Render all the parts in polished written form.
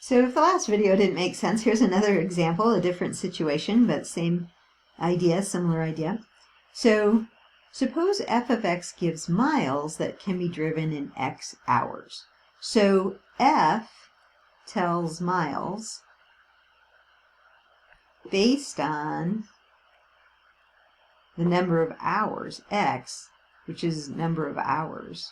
So if the last video didn't make sense, here's another example, a different situation, but same idea, similar idea. So suppose f of x gives miles that can be driven in x hours. So f tells miles based on the number of hours, x, which is number of hours.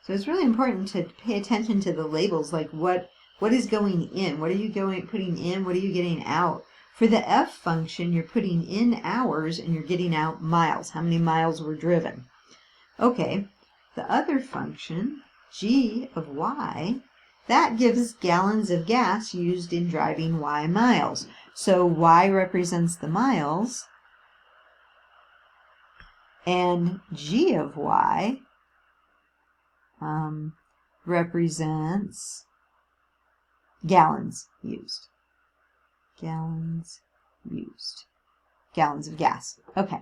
So it's really important to pay attention to the labels, like what is going in, what are you putting in, what are you getting out. For the f function, you're putting in hours and you're getting out miles, how many miles were driven. Okay, the other function, g of y, that gives gallons of gas used in driving y miles. So y represents the miles, and g of y represents gallons used. Gallons used. Gallons of gas. Okay.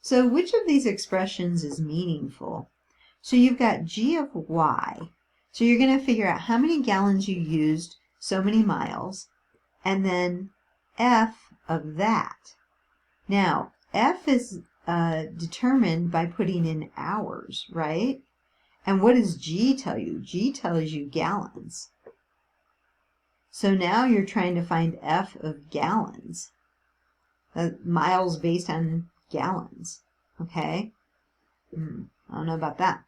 So which of these expressions is meaningful? So you've got g of y. So you're going to figure out how many gallons you used, so many miles, and then f of that. Now, f is determined by putting in hours, right? And what does G tell you? G tells you gallons. So now you're trying to find F of gallons. Miles based on gallons. Okay? I don't know about that.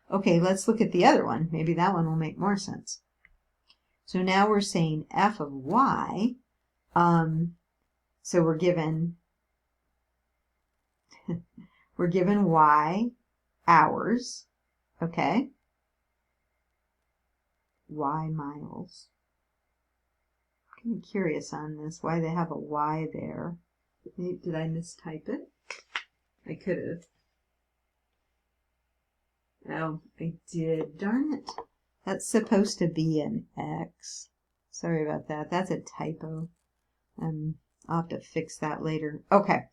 Okay, let's look at the other one. Maybe that one will make more sense. So now we're saying F of Y. So we're given Y hours. Okay, y miles. I'm kind of curious on this, why they have a y there. Did I mistype it? I could have. Oh, I did. Darn it. That's supposed to be an x. Sorry about that. That's a typo. I'll have to fix that later. Okay.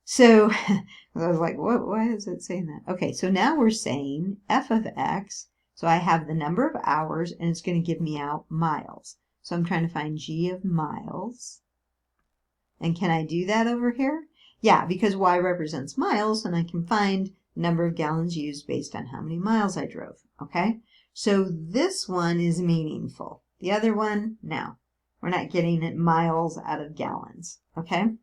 So I was like, what? Why is it saying that? Okay, so now we're saying f of x. So I have the number of hours, and it's going to give me out miles. So I'm trying to find g of miles. And can I do that over here? Yeah, because y represents miles, and I can find the number of gallons used based on how many miles I drove. Okay, so this one is meaningful. The other one, no. We're not getting it miles out of gallons. Okay.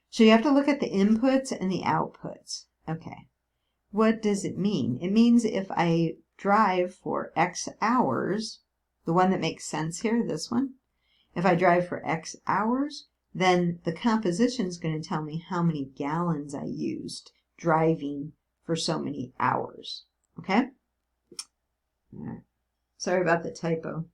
So you have to look at the inputs and the outputs. Okay. What does it mean? It means if I drive for X hours, the one that makes sense here, this one, if I drive for X hours, then the composition is going to tell me how many gallons I used driving for so many hours. Okay? All right. Sorry about the typo.